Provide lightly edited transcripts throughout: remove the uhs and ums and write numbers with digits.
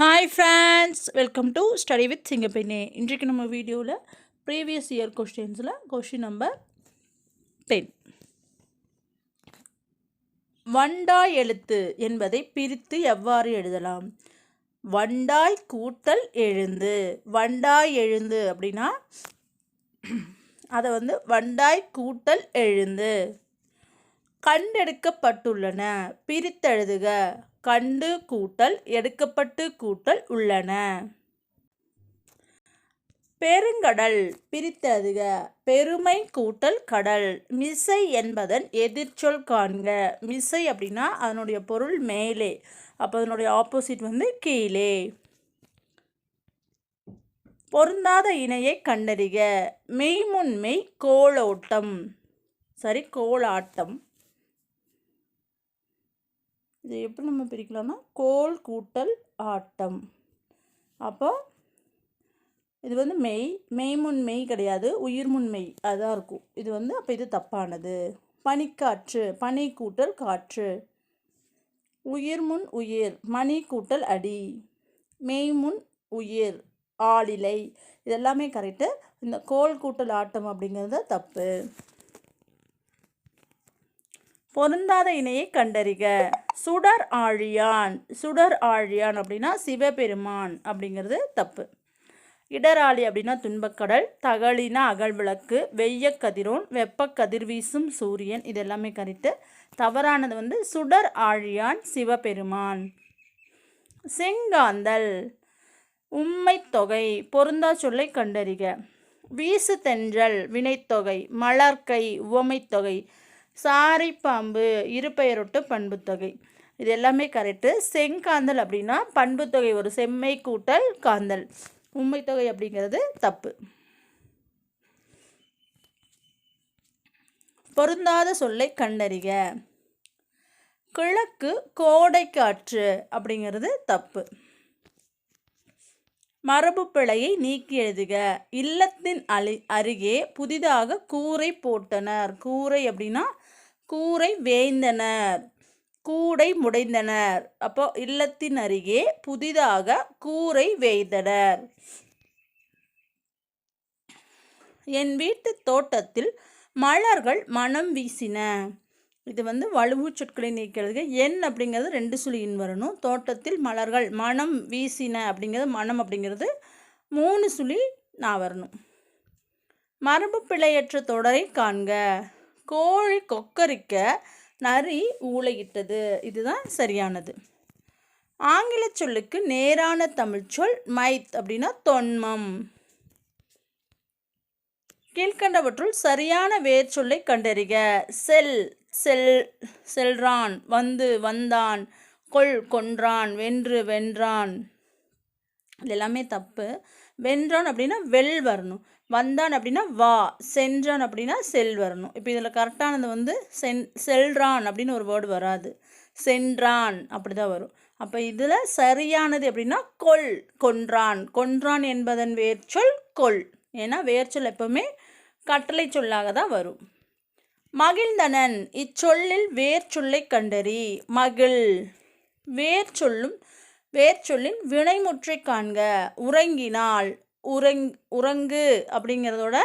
Hi friends, welcome to study with Singappenne. இன்றைக்கு நம்ம வீடியோவில் ப்ரீவியஸ் இயர் கொஸ்டின்ஸில் கொஸ்டின் நம்பர் 10. வண்டாய் எழுத்து என்பதை பிரித்து எவ்வாறு எழுதலாம்? வண்டாய் கூட்டல் எழுந்து. வண்டாய் எழுந்து அப்படின்னா அதை வண்டாய் கூட்டல் எழுந்து. கண்டெடுக்கப்பட்டுள்ளன பிரித்தெழுதுக. கண்டு கூட்டல் எடுக்கப்பட்டு கூட்டல் உள்ளன. பெருங்கடல் பிரித்தெழுதுக. பெருமை கூட்டல் கடல். மிசை என்பதன் எதிர்ச்சொல் காண்க. மிசை அப்படின்னா அதனுடைய பொருள் மேலே, அப்போ அதனுடைய ஆப்போசிட் கீழே. பொருந்தாத இணையை கண்டறிக. மெய்முன்மை கோலோட்டம், கோலாட்டம். இது எப்படி நம்ம பிரிக்கலாம்னா கோல் கூட்டல் ஆட்டம். அப்போ இது மெய்முன்மை கிடையாது, உயிர்முன்மை அதான் இருக்கும். இது அப்போ இது தப்பானது. பனிக்காற்று, பனி கூட்டல் காற்று. உயிர்முன் உயிர், மணி கூட்டல் அடி. மெய்முன் உயிர், ஆளிலை. இதெல்லாமே கரெக்டு. இந்த கோல் கூட்டல் ஆட்டம் அப்படிங்கிறது தப்பு. பொருந்தாத இணையை கண்டறிக. சுடர் ஆழியான். சுடர் ஆழியான் அப்படின்னா சிவபெருமான் அப்படிங்கிறது தப்பு. இடராளி அப்படின்னா துன்பக்கடல். தகழினா அகழ்விளக்கு. வெய்ய கதிரோன், வெப்ப கதிர்வீசும் சூரியன். இது எல்லாமே கரெக்டு. தவறானது சுடர் ஆழியான் சிவபெருமான். செங்காந்தல். உம்மை தொகை. பொருந்தா சொல்லை கண்டறிக. வீசு தென்றல் வினைத்தொகை. மலர்கை உவமைத்தொகை. சாரை பாம்பு இருபெயரொட்டு பண்புத்தொகை. இது எல்லாமே கரெக்டு. செங்காந்தல் அப்படின்னா பண்புத்தொகை ஒரு செம்மை கூட்டல் காந்தல். உண்மைத்தொகை அப்படிங்கிறது தப்பு. பொருந்தாத சொல்லை கண்டறிக. கிழக்கு கோடை காற்று அப்படிங்கிறது தப்பு. மரபு பிழையை நீக்கி எழுதுக. இல்லத்தின் அருகே புதிதாக கூரை போட்டனர். கூரை அப்படின்னா கூரை வேய்ந்தனர், கூடை முடைந்தனர். அப்போ இல்லத்தின் அருகே புதிதாக கூரை வேய்ந்தனர். என் வீட்டு தோட்டத்தில் மலர்கள் மனம் வீசின. இது வலுவு சொற்களை நீக்கிறது. என் அப்படிங்கிறது 2 சுழியின் வரணும். தோட்டத்தில் மலர்கள் மனம் வீசின அப்படிங்கிறது மனம் அப்படிங்கிறது 3 சுழி நான் வரணும். மரபு பிழையற்ற தொடரை காண்க. கோழி கொக்கரிக்க நரி ஊளையிட்டது. இதுதான் சரியானது. ஆங்கில சொல்லுக்கு நேரான தமிழ் சொல் மைத் அப்படின்னா தொன்மம். கீழ்கண்டவற்றுள் சரியான வேர் சொல்லை கண்டறிக. செல் செல்றான். வந்தான். கொன்றான். வென்றான். இது எல்லாமே தப்பு. வென்றான் அப்படின்னா வெல் வரணும். வந்தான் அப்படின்னா வா. சென்றான் அப்படின்னா செல் வரணும். இப்போ இதில் கரெக்டானது செல்றான் அப்படின்னு ஒரு வேர்டு வராது. சென்றான் அப்படி தான் வரும். அப்போ இதில் சரியானது அப்படின்னா கொன்றான் என்பதன் வேர்ச்சொல் கொல். ஏன்னா வேர்ச்சொல் எப்பவுமே கட்டளை சொல்லாக தான் வரும். மகிழ்ந்தனன். இச்சொல்லில் வேர்ச்சொல்லை கண்டறி. மகிழ். வேர்ச்சொல்லின் வினைமுற்றை காண்க. உறங்கினாள். உறங்கு அப்படிங்கிறதோட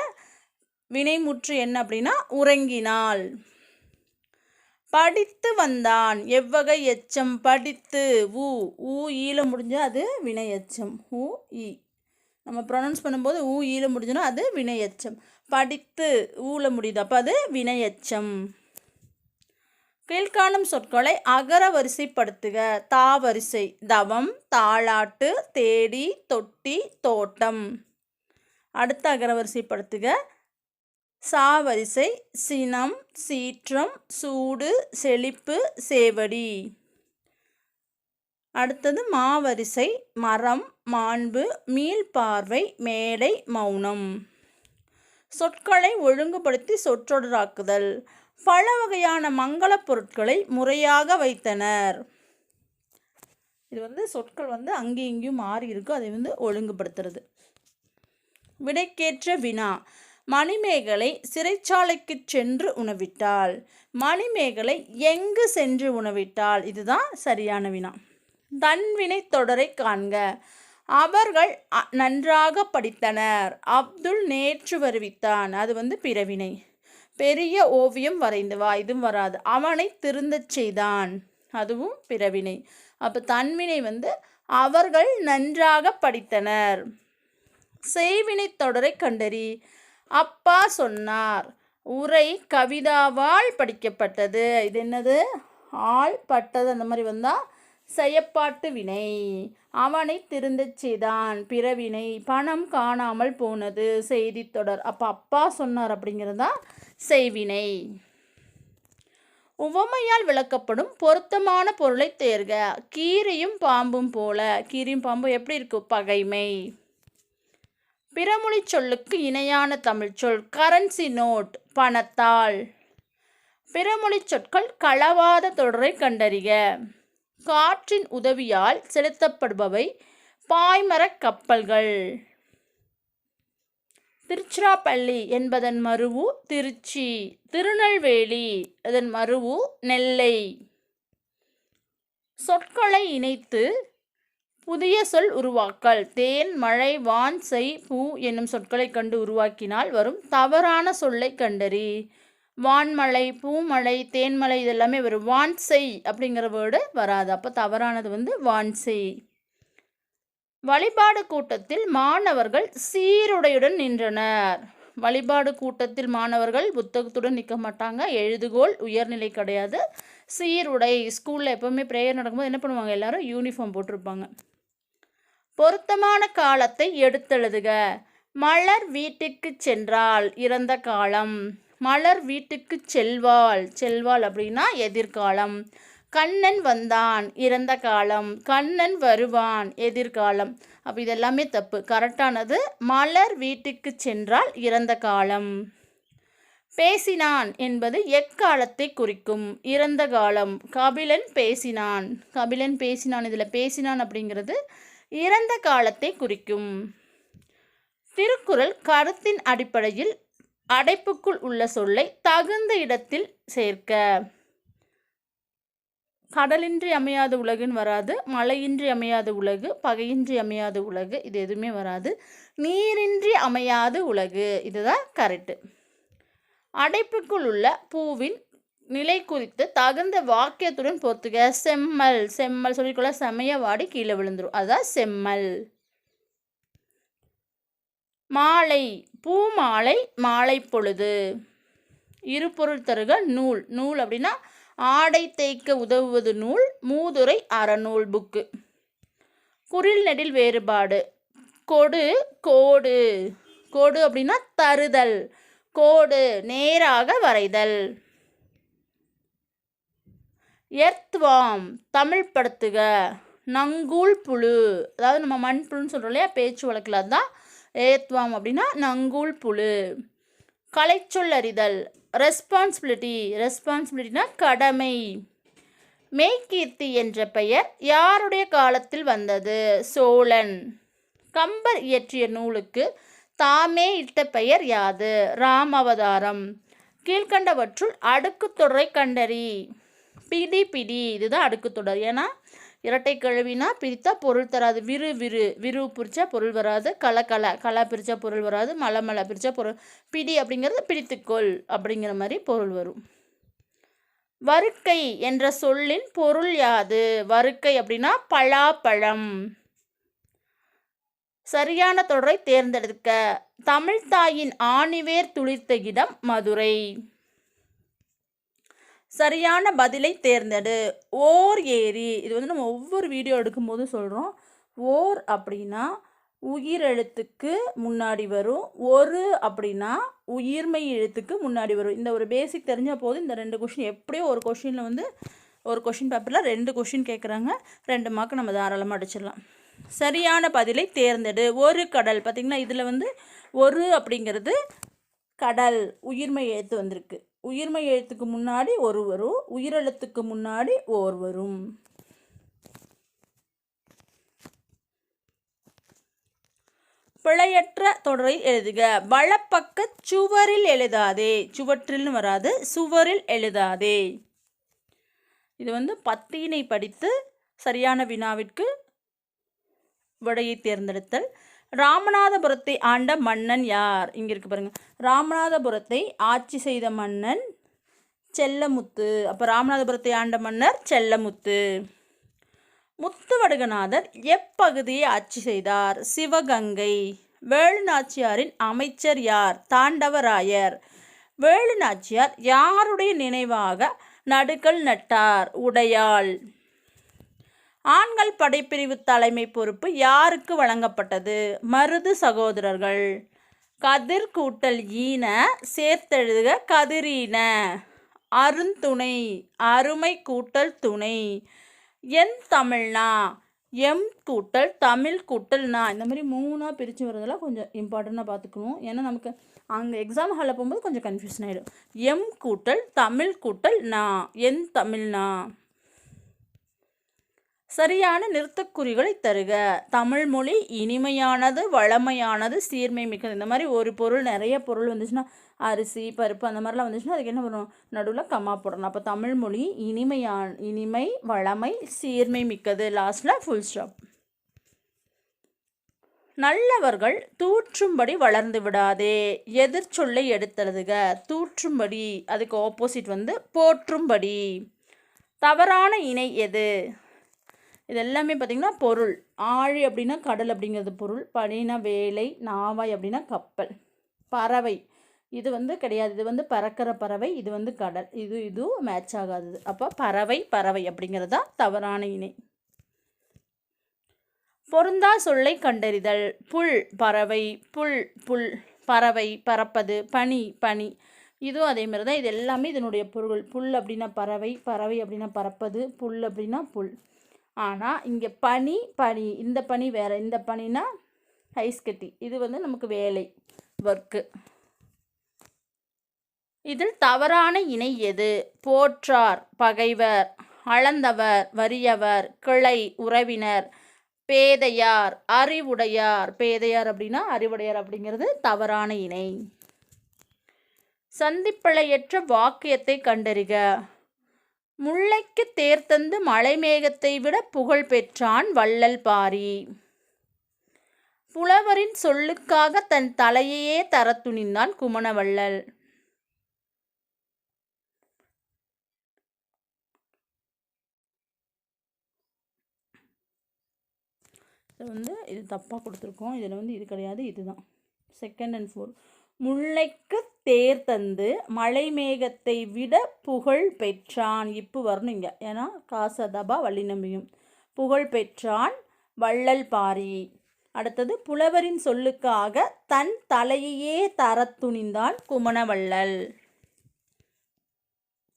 வினைமுற்று என்ன அப்படின்னா உறங்கினாள். படித்து வந்தான். எவ்வகை எச்சம். படித்து ஊ ஈல முடிஞ்சா அது வினை எச்சம். ஈ நம்ம ப்ரொனவுன்ஸ் பண்ணும்போது ஈல முடிஞ்சுன்னா அது வினை எச்சம். படித்து ஊல முடியுது, அப்போ அது வினை எச்சம். கீழ்காணும் சொற்களை அகர வரிசைப்படுத்துக. தாவரிசை தவம், தாளாட்டு, தேடி, தொட்டி, தோட்டம். அடுத்த அகர வரிசைப்படுத்துக. சாவரிசை சினம், சீற்றம், சூடு, செழிப்பு, சேவடி. அடுத்தது மாவரிசை மரம், மாண்பு, மீள்பார்வை, மேடை, மௌனம். சொற்களை ஒழுங்குபடுத்தி சொற்றொடராக்குதல். பல வகையான மங்கள பொருட்களை முறையாக வைத்தனர். இது சொற்கள் அங்கேயும் இங்கேயும் மாறி இருக்கும். அதை ஒழுங்குபடுத்துறது. விடைக்கேற்ற வினா. மணிமேகலை சிறைச்சாலைக்கு சென்று உணவிட்டாள். மணிமேகலை எங்கு சென்று உணவிட்டாள்? இதுதான் சரியான வினா. தன்வினை தொடரை காண்க. அவர்கள் நன்றாக படித்தனர். அப்துல் நேற்று வருவித்தான். அது வந்து பிறவினை. பெரிய ஓவியம் வரைந்து வா. இதுவும் வராது. அவனை திருந்தச் செய்தான். அதுவும் பிறவினை. அப்போ தன்வினை வந்து அவர்கள் நன்றாக படித்தனர். செய்வினை தொடரை கண்டறி. அப்பா சொன்னார். உரை கவிதாவால் படிக்கப்பட்டது. இது என்னது? ஆள் பட்டது அந்த மாதிரி வந்தால் செயப்பாட்டு வினை. அவனை திருந்தச் செய்தான் பிறவினை. பணம் காணாமல் போனது செய்தி தொடர். அப்போ அப்பா சொன்னார் அப்படிங்கிறது தான் செய்வினை. உவமையால் விளக்கப்படும் பொருத்தமான பொருளை தேர்க. கீரியும் பாம்பும் போல. கீரியும் பாம்பும் எப்படி இருக்கு? பகைமை. பிறமொழி சொல்லுக்கு இணையான தமிழ் சொல். கரன்சி நோட், பணத்தாள். பிறமொழி சொற்கள் களவாத தொடரை கண்டறிக. காற்றின் உதவியால் செலுத்தப்படுபவை பாய்மரக் கப்பல்கள். திருச்சிராப்பள்ளி என்பதன் மருவு திருச்சி. திருநெல்வேலி அதன் மருவு நெல்லை. சொற்களை இணைத்து புதிய சொல் உருவாக்கல். தேன், மழை, வான், செய், பூ என்னும் சொற்களை கண்டு உருவாக்கினால் வரும் தவறான சொல்லை கண்டறி. வான்மழை, பூமழை, தேன்மழை இதெல்லாமே வரும். வான்செய் அப்படிங்கிற வேர்டு வராது. அப்போ தவறானது வந்து வான்செய். வழிபாடு கூட்டத்தில் மாணவர்கள் சீருடையுடன் நின்றனர். வழிபாடு கூட்டத்தில் மாணவர்கள் புத்தகத்துடன் நிற்க மாட்டாங்க. எழுதுகோள் உயர்நிலை கிடையாது. சீருடை. ஸ்கூலில் எப்போவுமே ப்ரேயர் நடக்கும்போது என்ன பண்ணுவாங்க? எல்லாரும் யூனிஃபார்ம் போட்டிருப்பாங்க. பொருத்தமான காலத்தை எடுத்தெழுதுக. மலர் வீட்டுக்கு சென்றால் இறந்த காலம். மலர் வீட்டுக்கு செல்வாள். செல்வாள் அப்படின்னா எதிர்காலம். கண்ணன் வந்தான் இறந்த காலம். கண்ணன் வருவான் எதிர்காலம். அப்போ இதெல்லாமே தப்பு. கரெக்டானது மலர் வீட்டுக்கு சென்றால் இறந்த காலம். பேசினான் என்பது எக்காலத்தை குறிக்கும். இறந்த காலம். கபிலன் பேசினான். கபிலன் பேசினான். இதில் பேசினான் அப்படிங்கிறது இறந்த காலத்தை குறிக்கும். திருக்குறள் கருத்தின் அடிப்படையில் அடைப்புக்குள் உள்ள சொல்லை தகுந்த இடத்தில் சேர்க்க. கடலின்றி அமையாத உலகுன்னு வராது. மழையின்றி அமையாத உலகு, பகையின்றி அமையாத உலகு, இது எதுவுமே வராது. நீரின்றி அமையாத உலகு, இதுதான் கரெக்டு. அடைப்புக்குள் உள்ள பூவின் நிலை குறித்து தகுந்த வாக்கியத்துடன் பொறுத்துக. செம்மல். செம்மல் சொல்லிக்கொள்ள செமைய வாடி கீழே விழுந்துடும். அதுதான் செம்மல். மாலை. பூமாலை, மாலை பொழுது. இருபொருள் தருக. நூல். நூல் அப்படின்னா ஆடை தேய்க்க உதவுவது நூல். மூதுரை அறநூல் புக்கு. குறில் நெடில் வேறுபாடு. கொடு, கோடு. கோடு அப்படின்னா தருதல். கோடு நேராக வரைதல். எர்த்வாம் தமிழ் படுத்துக. நங்கூல் புழு, அதாவது நம்ம மண்புழுன்னு சொல்கிறோம் இல்லையா பேச்சு வழக்கில், அதுதான் ஏத்வாம் அப்படின்னா நங்கூல் புழு. கலைச்சொல் அறிதல். ரெஸ்பான்சிபிலிட்டி. ரெஸ்பான்சிபிலிட்டினா கடமை. மெய்கீர்த்தி என்ற பெயர் யாருடைய காலத்தில் வந்தது? சோழன். கம்பர் இயற்றிய நூலுக்கு தாமே இட்ட பெயர் யாது? ராமவதாரம். கீழ்கண்டவற்றுள் அடுக்கு தொடரை கண்டறி. பிடி பிடி, இதுதான் அடுக்கு தொடர். ஏன்னா இரட்டை கழுவினா பிரித்தா பொருள் தராது. விரு விரு, விரு பிரித்தா பொருள் வராது. கல கல, கலா பிரித்தா பொருள் வராது. மலை மலை பிரித்தா பொருள். பிடி அப்படிங்கிறது பிடித்துக்கொள் அப்படிங்கிற மாதிரி பொருள் வரும். வருக்கை என்ற சொல்லின் பொருள் யாது? வருக்கை அப்படின்னா பலாப்பழம். சரியான தொடரை தேர்ந்தெடுக்க. தமிழ்த்தாயின் ஆணிவேர் துளிர்த்த இடம் மதுரை. சரியான பதிலை தேர்ந்தெடு. ஓர் ஏரி. இது வந்து நம்ம ஒவ்வொரு வீடியோ எடுக்கும்போதும் சொல்கிறோம். ஓர் அப்படின்னா உயிரெழுத்துக்கு முன்னாடி வரும். ஒரு அப்படின்னா உயிர்மை எழுத்துக்கு முன்னாடி வரும். இந்த ஒரு பேசிக் தெரிஞ்சால் போதும். இந்த 2 கொஷின் எப்படியோ ஒரு கொஷினில் வந்து ஒரு கொஷின் பேப்பரில் 2 கொஷின் கேட்குறாங்க. 2 மார்க் நம்ம தாராளமாக அடிச்சிடலாம். சரியான பதிலை தேர்ந்தெடு. ஒரு கடல். பார்த்திங்கன்னா இதில் வந்து ஒரு அப்படிங்கிறது கடல் உயிர்மை எழுத்து வந்திருக்கு. உயிர்மை எழுத்துக்கு முன்னாடி ஒரு வரும். உயிரெழுத்துக்கு முன்னாடி ஓர் வரும். பிழையற்ற தொடரை எழுதுக. வலப்பக்க சுவரில் எழுதாதே. சுவற்றில்னு வராது, சுவரில் எழுதாதே. இது வந்து பத்தியினை படித்து சரியான வினாவிற்கு விடையை தேர்ந்தெடுத்தல். ராமநாதபுரத்தை ஆண்ட மன்னன் யார்? இங்கே இருக்கு பாருங்க. ராமநாதபுரத்தை ஆட்சி செய்த மன்னன் செல்லமுத்து. அப்போ ராமநாதபுரத்தை ஆண்ட மன்னர் செல்லமுத்து. முத்துவடுகநாதர் எப்பகுதியை ஆட்சி செய்தார்? சிவகங்கை. வேலுநாச்சியாரின் அமைச்சர் யார்? தாண்டவராயர். வேலுநாச்சியார் யாருடைய நினைவாக நடுக்கல் நட்டார்? உடையாள். ஆண்கள் படைப்பிரிவு தலைமை பொறுப்பு யாருக்கு வழங்கப்பட்டது? மருது சகோதரர்கள். கதிர் கூட்டல் ஈன சேர்த்தெழுதுக கதிரீன. அருந்துணை அருமை கூட்டல் துணை. என் தமிழ்னா எம் கூட்டல் தமிழ் கூட்டல் நான். இந்த மாதிரி 3ஆக பிரித்து வரதெல்லாம் கொஞ்சம் இம்பார்ட்டண்ட்டாக பார்த்துக்கணும். ஏன்னா நமக்கு அங்கே எக்ஸாம் ஹாலில் போகும்போது கொஞ்சம் கன்ஃபியூஷன் ஆகிடும். எம் கூட்டல் தமிழ் கூட்டல் நான். என் தமிழ்னா. சரியான நிறுத்தக்குறிகளை தருக. தமிழ் மொழி இனிமையானது, வளமையானது, சீர்மை மிக்கது. இந்த மாதிரி ஒரு பொருள் நிறைய பொருள் வந்துச்சுன்னா அரிசி பருப்பு அந்த மாதிரிலாம் வந்துச்சுன்னா அதுக்கு என்ன பண்ணணும்? நடுவில் கம்மா போடணும். அப்போ தமிழ் மொழி இனிமை, வளமை, சீர்மை மிக்கது. லாஸ்ட்டில் ஃபுல் ஸ்டாப். நல்லவர்கள் தூற்றும்படி வளர்ந்து விடாதே. எதிர்ச்சொல்லை எடுத்தெழுதுக. தூற்றும்படி அதுக்கு ஆப்போசிட் போற்றும்படி. தவறான இணை எது? இது எல்லாமே பார்த்திங்கன்னா பொருள். ஆழி அப்படின்னா கடல் அப்படிங்கிறது பொருள். பனினா வேலை. நாவாய் அப்படின்னா கப்பல். பறவை இது கிடையாது. இது பறக்கிற பறவை. இது கடல். இதுவும் மேட்ச் ஆகாது. அப்போ பறவை அப்படிங்கிறது தான் தவறான இணை. பொருந்தா சொல்லை கண்டறிதல். புல் பறவை. புல் பறவை பறப்பது. பனி இதுவும் அதே மாதிரி தான். இது எல்லாமே இதனுடைய பொருள். புல் அப்படின்னா பறவை அப்படின்னா பறப்பது, புல் அப்படின்னா புல். ஆனால் இங்கே பனி இந்த பனி வேறு. இந்த பனினா ஐஸ் கட்டி. இது நமக்கு வேலை, ஒர்க்கு. இதில் தவறான இணை எது? போற்றார் பகைவர். அளந்தவர் வறியவர். கிளை உறவினர். பேதையார் அறிவுடையார். பேதையார் அப்படின்னா அறிவுடையார் அப்படிங்கிறது தவறான இணை. சந்திப்பிழையற்ற வாக்கியத்தை கண்டறிக. முல்லைக்கு தேர்தந்து மலைமேகத்தை விட புகழ் பெற்றான் வள்ளல் பாரி. புலவரின் சொல்லுக்காக தன் தலையையே தர துணிந்தான் குமணவள்ளல். இது தப்பாக கொடுத்துருக்கோம். இதில் இது கிடையாது. இதுதான் செகண்ட் அண்ட் ஃபோர்த். முல்லைக்கு தேர் தந்து மலைமேகத்தை விட புகழ் பெற்றான். இப்போ வரணும் இங்கே. ஏன்னா காசதபா வள்ளி நம்பியும். புகழ் பெற்றான் வள்ளல் பாரி. அடுத்தது புலவரின் சொல்லுக்காக தன் தலையையே தர துணிந்தான் குமணவள்ளல்.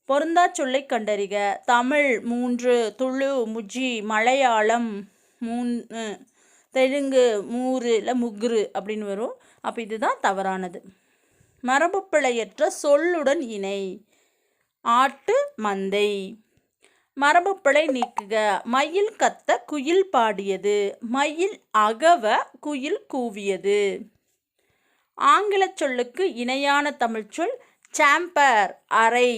பொருந்தா சொல்லை கண்டறிக. தமிழ் 3, துளு முஜி, மலையாளம் 3, தெலுங்கு 3 இல்லை முக்ரு அப்படின்னு வரும். அப்போ இதுதான் தவறானது. மரபு பிழையற்ற சொல்லுடன் இணை. ஆட்டு மந்தை. மரபு பிழை நீக்குக. மயில் கத்த குயில் பாடியது. மயில் அகவ குயில் கூவியது. ஆங்கில சொல்லுக்கு இணையான தமிழ்ச்சொல் சாம்பர் அறை.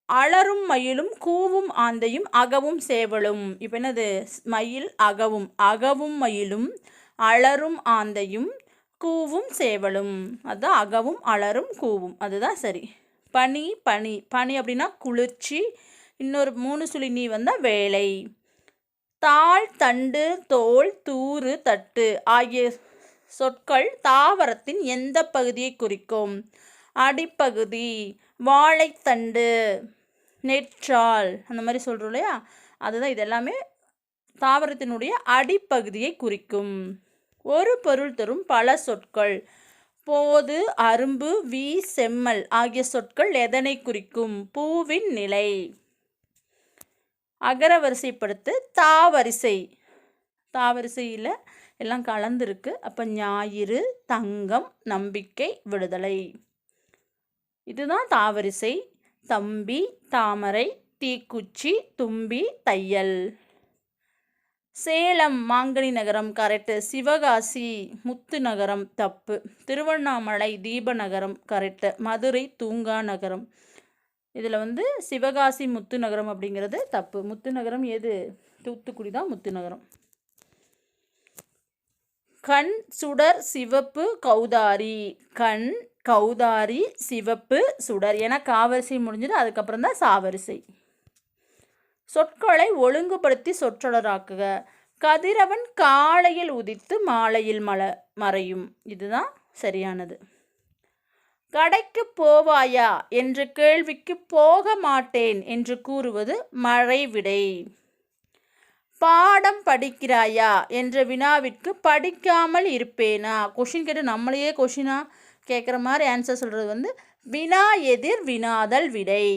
அலரும் மயிலும் கூவும் ஆந்தையும் அகவும் சேவலும். இப்போ என்னது? மயில் அகவும் மயிலும் அலரும் ஆந்தையும் கூவும் சேவலும். அதுதான் அகவும் அலரும் கூவும். அதுதான் சரி. பனி அப்படின்னா குளிர்ச்சி. இன்னொரு 3 சுழி நீ வந்தால் வேலை. தாள் தண்டு தோல் தூறு தட்டு ஆகிய சொற்கள் தாவரத்தின் எந்த பகுதியை குறிக்கும்? அடிப்பகுதி. வாழைத்தண்டு, நெற்றால் அந்த மாதிரி சொல்கிறோம் இல்லையா? அதுதான். இது எல்லாமே தாவரத்தினுடைய அடிப்பகுதியை குறிக்கும். ஒரு பொருள் தரும் பல சொற்கள். போது, அரும்பு, செம்மல் ஆகிய சொற்கள் எதனை குறிக்கும்? பூவின் நிலை. அகர வரிசைப்படுத்து. தாவரிசையில் எல்லாம் கலந்துருக்கு. அப்போ ஞாயிறு, தங்கம், நம்பிக்கை, விடுதலை. இதுதான் தாவரிசை. தம்பி, தாமரை, தீக்குச்சி, தும்பி, தையல். சேலம் மாங்கனி நகரம் கரெக்டு. சிவகாசி முத்து நகரம் தப்பு. திருவண்ணாமலை தீப நகரம் கரெக்டு. மதுரை தூங்கா நகரம். இதில் வந்து சிவகாசி முத்துநகரம் அப்படிங்கிறது தப்பு. முத்துநகரம் எது? தூத்துக்குடி தான் முத்துநகரம். கண் சுடர் சிவப்பு கௌதாரி. கண் கௌதாரி சிவப்பு சுடர் என காவரிசை முடிஞ்சது. அதுக்கப்புறம் தான் சாவரிசை. சொற்களை ஒழுங்குபடுத்தி சொற்றொடராக்குக. கதிரவன் காலையில் உதித்து மாலையில் மறையும். இதுதான் சரியானது. கடைக்கு போவாயா என்ற கேள்விக்கு போக மாட்டேன் என்று கூறுவது மறைவிடை. பாடம் படிக்கிறாயா என்ற வினாவிற்கு படிக்காமல் இருப்பேனா. கொஷின் கேட்டு நம்மளையே கொஷினா கேட்குற மாதிரி ஆன்சர் சொல்கிறது வந்து வினா எதிர் வினாதல் விடை.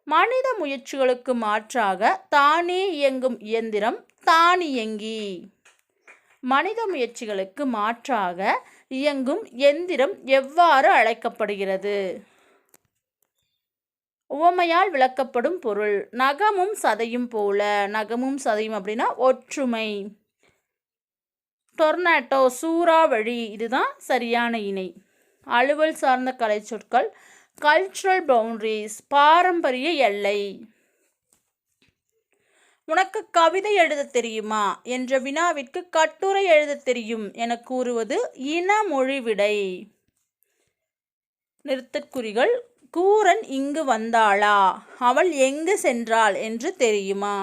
மனித முயற்சிகளுக்கு மாற்றாக தானே இயங்கும் இயந்திரம் தானியங்கி. மனித முயற்சிகளுக்கு மாற்றாக இயங்கும் எந்திரம் எவ்வாறு அழைக்கப்படுகிறது? உவமையால் விளக்கப்படும் பொருள். நகமும் சதையும் போல. நகமும் சதையும் அப்படின்னா ஒற்றுமை. டொர்னாட்டோ சூறாவளி. இதுதான் சரியான இணை. அலுவல் சார்ந்த கலை சொற்கள். கல்ச்சுரல் பவுண்டரிஸ் பாரம்பரிய எல்லை. உனக்கு கவிதை எழுத தெரியுமா என்ற வினாவிற்கு கட்டுரை எழுத தெரியும் என கூறுவது இனமொழி விடை. நிறுத்தற்குறிகள். கூரன் இங்கு வந்தாளா, அவள் எங்கு சென்றாள் என்று தெரியுமா.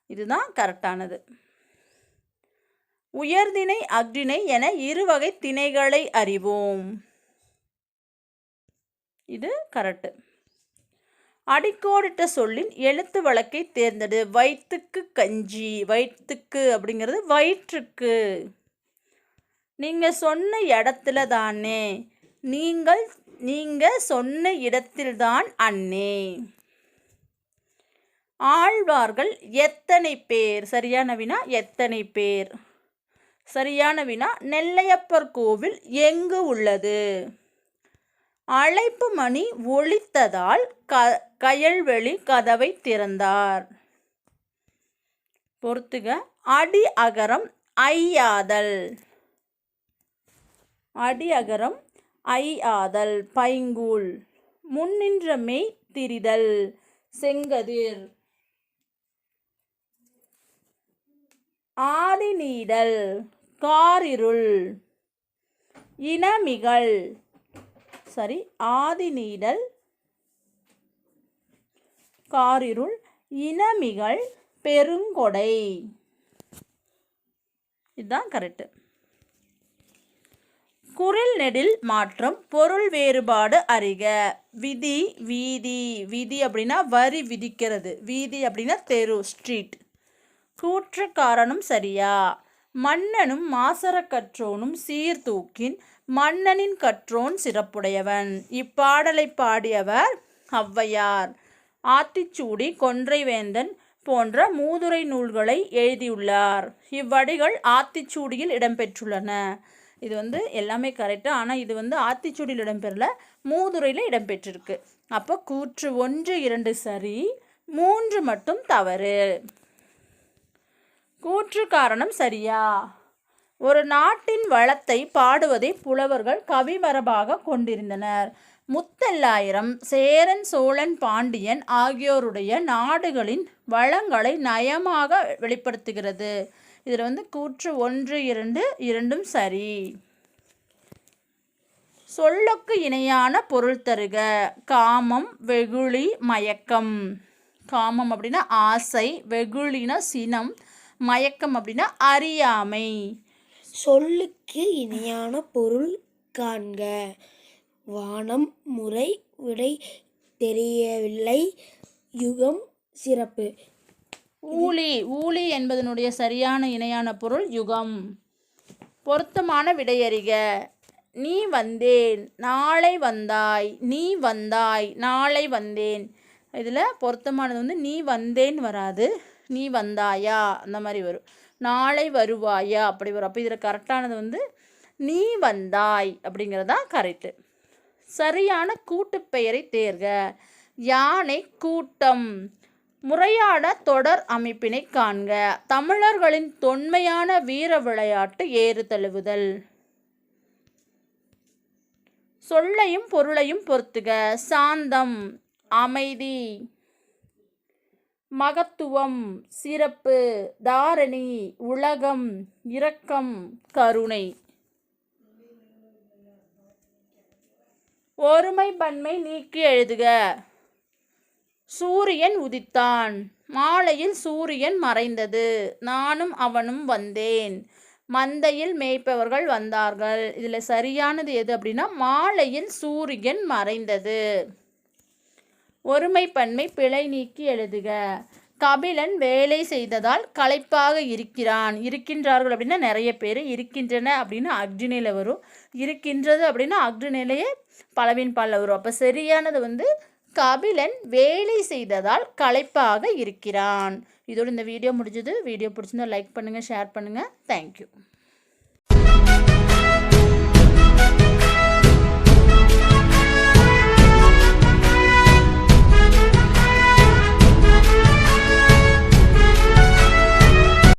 இதுதான் கரெக்டானது. உயர்திணை அஃறிணை என இருவகை திணைகளை அறிவோம். இது கரெக்டு. அடிக்கோடிட்ட சொல்லின் எழுத்து வழக்கை தேர்ந்தெடு. வயிற்றுக்கு கஞ்சி. வயிற்றுக்கு அப்படிங்கிறது வயிற்றுக்கு. நீங்கள் சொன்ன இடத்துல தானே. நீங்கள் சொன்ன இடத்தில்தான் அண்ணே. ஆழ்வார்கள் எத்தனை பேர்? சரியான வினா எத்தனை பேர். சரியான வினா நெல்லையப்பர் கோவில் எங்கு உள்ளது? அழைப்பு மணி ஒலித்ததால் கயல்வெளி கதவை திறந்தார். பொறுத்துக. அடி அகரம் ஐயாதல். அடி அகரம் ஐயாதல் பைங்கூல். முன்னின்ற மெய் திரிதல் செங்கதிர். ஆதி நீடல் காரிருள். இனமிகள். சரி. ஆதி நீடல் காரிருள். இனமிகள் பெருங்கொடை. இதுதான் கரெக்டு. குரில் நெடில் மாற்றம் பொருள் வேறுபாடு அறிக. விதி வீதி. விதி அப்படின்னா வரி விதிக்கிறது. வீதி அப்படின்னா தெரு ஸ்ட்ரீட். கூற்று காரணம் சரியா. மன்னனும் மாசற கற்றோனும் சீர்தூக்கின் மன்னனின் கற்றோன் சிறப்புடையவன். இப்பாடலை பாடியவர் ஔவையார். ஆத்திச்சூடி கொன்றைவேந்தன் போன்ற மூதுரை நூல்களை எழுதியுள்ளார். இவ்வடிகள் ஆத்திச்சூடியில் இடம்பெற்றுள்ளன. இது வந்து எல்லாமே கரெக்டு. ஆனால் இது வந்து ஆத்திச்சூடியில் இடம்பெறல, மூதுரையில் இடம்பெற்றிருக்கு. அப்போ கூற்று 1, 2 சரி, 3 மட்டும் தவறு. கூற்று காரணம் சரியா. ஒரு நாட்டின் வளத்தை பாடுவதை புலவர்கள் கவிமரபாக கொண்டிருந்தனர். முத்தெல்லாயிரம் சேரன் சோழன் பாண்டியன் ஆகியோருடைய நாடுகளின் வளங்களை நயமாக வெளிப்படுத்துகிறது. இதில் வந்து கூற்று 1, 2 இரண்டும் சரி. சொல்லுக்கு இணையான பொருள் தருக. காமம் வெகுளி மயக்கம். காமம் அப்படின்னா ஆசை, வெகுளினா சினம், மயக்கம் அப்படின்னா அறியாமை. சொல்லுக்கு இணையான பொருள் காண்க. வானம் முறை விடை தெரியவில்லை. யுகம் சிறப்பு. ஊழி. ஊழி என்பதனுடைய சரியான இணையான பொருள் யுகம். பொருத்தமான விடையறிக. நீ வந்தேன், நாளை வந்தாய், நீ வந்தாய், நாளை வந்தேன். இதில் பொருத்தமானது வந்து நீ வந்தேன் வராது, நீ வந்தாயா அந்த மாதிரி வரும். நாளை வருவாயா அப்படி வரும். அப்போ இதில் கரெக்டானது வந்து நீ வந்தாய் அப்படிங்கிறதான் கரெக்டு. சரியான கூட்டுப்பெயரை தேர்க. யானை கூட்டம். முறையான தொடர் அமைப்பினை காண்க. தமிழர்களின் தொன்மையான வீர விளையாட்டு ஏறு தழுவுதல். சொல்லையும் பொருளையும் பொறுத்துக. சாந்தம் அமைதி, மகத்துவம் சிறப்பு, தாரணி உலகம், இரக்கம் கருணை. ஒருமை பன்மை நீக்கி எழுதுக. சூரியன் உதித்தான், மாலையில் சூரியன் மறைந்தது, நானும் அவனும் வந்தேன், மந்தையில் மேய்ப்பவர்கள் வந்தார்கள். இதில் சரியானது எது அப்படின்னா மாலையில் சூரியன் மறைந்தது. ஒருமை பன்மை பிழை நீக்கி எழுதுக. கபிலன் வேலை செய்ததால் களைப்பாக இருக்கிறான். இருக்கின்றார்கள் அப்படின்னா நிறைய பேர், இருக்கின்றன அப்படின்னா அக்னிநிலை வரும், இருக்கின்றது அப்படின்னா அக்னிநிலையே பலவின் பாலில் வரும். அப்போ சரியானது வந்து கபிலன் வேலை செய்ததால் களைப்பாக இருக்கிறான். இதோடு இந்த வீடியோ முடிஞ்சது. வீடியோ பிடிச்சிருந்தா லைக் பண்ணுங்கள், ஷேர் பண்ணுங்கள். தேங்க்யூ.